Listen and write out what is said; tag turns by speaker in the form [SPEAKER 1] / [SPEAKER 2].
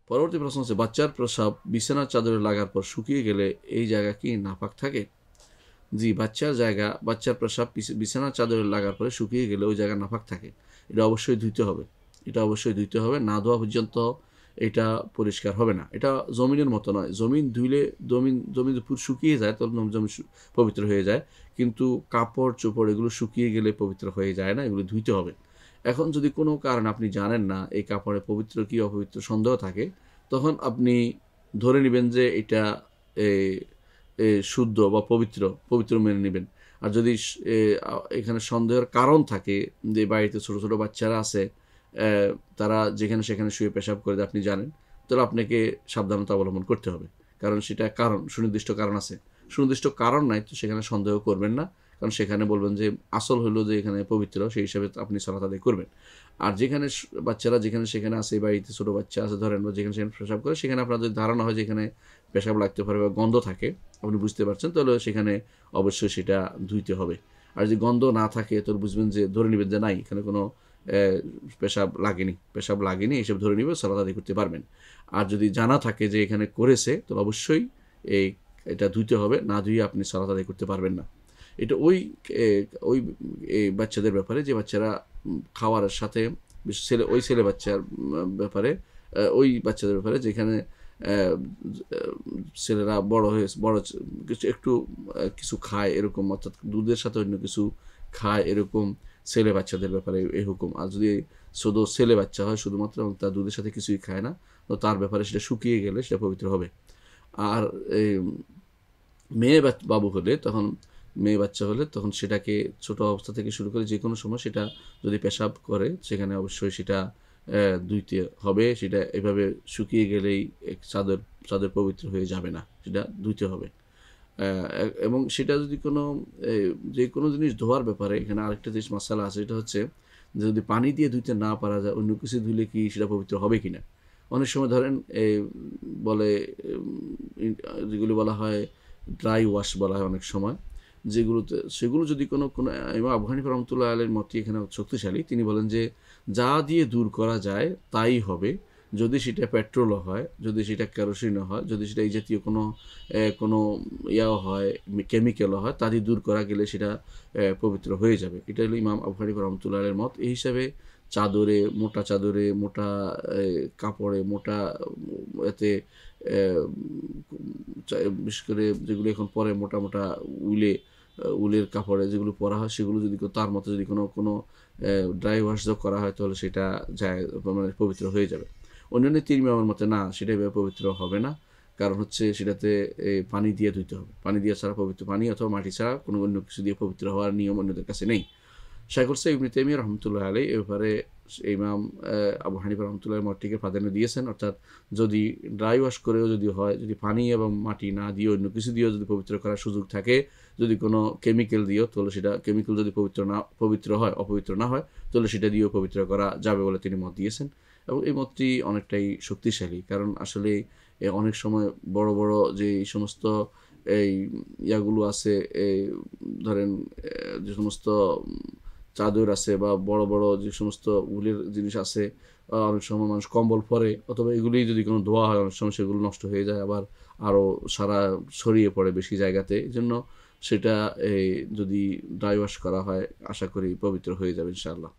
[SPEAKER 1] পরবর্তী প্রশ্ন হচ্ছে বাচ্চার প্রস্রাব বিছানার চাদরে লাগার পর শুকিয়ে গেলে এই জায়গা কি নাপাক থাকে? জি, বাচ্চার প্রস্রাব বিছানার চাদরে লাগার পরে শুকিয়ে গেলে ওই জায়গা নাপাক থাকে। এটা অবশ্যই ধুইতে হবে। না ধোয়া পর্যন্ত এটা পরিষ্কার হবে না। এটা জমিনের মতো নয়। জমিন ধুইলে জমিন পুরো শুকিয়ে যায়, তখন জমি পবিত্র হয়ে যায়। কিন্তু কাপড়-চোপড় এগুলো শুকিয়ে গেলে পবিত্র হয়ে যায় না, এগুলো ধুইতে হবে। এখন যদি কোনো কারণে আপনি জানেন না এই কাপড়ে পবিত্র কি অপবিত্র সন্দেহ থাকে, তখন আপনি ধরে নিবেন যে এটা শুদ্ধ বা পবিত্র মেনে নেবেন। আর যদি এখানে সন্দেহের কারণ থাকে যে বাড়িতে ছোট ছোট বাচ্চারা আছে, তারা যেখানে সেখানে শুয়ে পেশাব করে আপনি জানেন, তাহলে আপনাকে সাবধানতা অবলম্বন করতে হবে। কারণ সেটা সুনির্দিষ্ট কারণ আছে। সুনির্দিষ্ট কারণ নাই তো সেখানে সন্দেহ করবেন না, কারণ সেখানে বলবেন যে আসল হলো যে এখানে পবিত্র, সেই হিসাবে আপনি সালাত আদায় করবেন। আর যেখানে বাচ্চারা যেখানে সেখানে আছে, বাড়িতে ছোটো বাচ্চা আছে ধরেন, বা যেখানে সেখানে পেশাব করে, সেখানে আপনার যদি ধারণা হয় যে এখানে পেশাব লাগতে পারে বা গন্ধ থাকে, আপনি বুঝতে পারছেন, তাহলে সেখানে অবশ্যই সেটা ধুইতে হবে। আর যদি গন্ধ না থাকে তাহলে বুঝবেন যে, ধরে নেবেন যে নাই এখানে কোনো পেশাব লাগেনি এইসব ধরে নেবে, সালাত আদায় করতে পারবেন। আর যদি জানা থাকে যে এখানে করেছে, তাহলে অবশ্যই এটা ধুইতে হবে, না ধুয়ে আপনি সালাত আদায় করতে পারবেন না। এটা ওই বাচ্চাদের ব্যাপারে যে বাচ্চারা খাওয়ার সাথে ছেলে বাচ্চার ব্যাপারে, ওই বাচ্চাদের ব্যাপারে যেখানে ছেলেরা বড় একটু কিছু খায় এরকম, অর্থাৎ দুধের সাথে অন্য কিছু খায় এরকম ছেলে বাচ্চাদের ব্যাপারে এই হুকুম। আর যদি শুধু ছেলে বাচ্চা হয় শুধুমাত্র এবং তার দুধের সাথে কিছুই খায় না, তো তার ব্যাপারে সেটা শুকিয়ে গেলে সেটা পবিত্র হবে। আর মেয়ে বাচ্চা হলে তখন সেটাকে ছোট অবস্থা থেকে শুরু করে যে কোনো সময় সেটা যদি পেশাব করে, সেখানে অবশ্যই সেটা ধুইতে হবে। সেটা এভাবে শুকিয়ে গেলেই চাদর পবিত্র হয়ে যাবে না, সেটা ধুইতে হবে। এবং সেটা যদি যে কোনো জিনিস ধোয়ার ব্যাপারে এখানে আরেকটা জিনিস মাসালা আছে, এটা হচ্ছে যদি পানি দিয়ে ধুইতে না পারা যায়, অন্য কিছু ধুলে কি সেটা পবিত্র হবে কিনা। অনেক সময় ধরেন বলে, যেগুলি বলা হয় ড্রাই ওয়াশ বলা হয় অনেক সময়, সেগুলো যদি কোনো ইমাম আবু হানিফা রহমতুল্লাহ আলাইহির মতই এখানে শক্তিশালী। তিনি বলেন যে যা দিয়ে দূর করা যায় তাই হবে, যদি সেটা পেট্রোলও হয়, যদি সেটা কেরোসিনও হয়, যদি সেটা এই জাতীয় কোনো ইয়াও হয়, কেমিক্যালও হয়, তা দিয়ে দূর করা গেলে সেটা পবিত্র হয়ে যাবে। এটা হলো ইমাম আবু হানিফা রহমতুল্লাহ আলাইহির মত। এই হিসাবে মোটা চাদরে, মোটা কাপড়ে, মোটা এতে বিশেষ করে যেগুলো এখন পরে মোটা মোটা উলের কাপড়ে যেগুলো পরা হয়, সেগুলো যদি তার মতো যদি কোনো ড্রাই ওয়াশ করা হয়, তাহলে সেটা মানে পবিত্র হয়ে যাবে। অন্যান্য তিন ইমামের মতে না, সেটা পবিত্র হবে না। কারণ হচ্ছে সেটাতে পানি দিয়ে ধুইতে হবে। পানি দিয়ে ছাড়া পবিত্র, পানি অথবা মাটি ছাড়া কোনো অন্য কিছু দিয়ে পবিত্র হওয়ার নিয়ম অন্যদের কাছে নেই। শাইখুল ইসলাম ইবনে তাইমিয়া রহমতুল্লাহ আলাইহি এ ব্যাপারে ইমাম আবু হানিফা রহমতুল্লাহ মতটিকে প্রাধান্য দিয়েছেন। অর্থাৎ যদি ড্রাই ওয়াশ করেও যদি হয়, যদি পানি এবং মাটি না দিয়ে অন্য কিছু দিয়েও যদি পবিত্র করার সুযোগ থাকে, যদি কোনো কেমিক্যাল দিয়েও, তাহলে সেটা কেমিক্যাল যদি অপবিত্র না হয়, তাহলে সেটা দিয়েও পবিত্র করা যাবে বলে তিনি মত দিয়েছেন। এবং এই মতটি অনেকটাই শক্তিশালী, কারণ আসলে অনেক সময় বড় বড় যে সমস্ত এই ইয়াগুলো আছে, ধরেন যে সমস্ত চাদর আছে বা বড় বড় যে সমস্ত উলের জিনিস আছে, অনেক সময় মানুষ কম্বল পরে, অথবা এগুলি যদি কোনো ধোয়া হয় অনেক সময় সেগুলো নষ্ট হয়ে যায়, আবার আরও ছড়িয়ে পড়ে বেশি জায়গাতে। এই জন্য সেটা যদি ড্রাই ওয়াশ করা হয়, আশা করি পবিত্র হয়ে যাবে ইনশাআল্লাহ।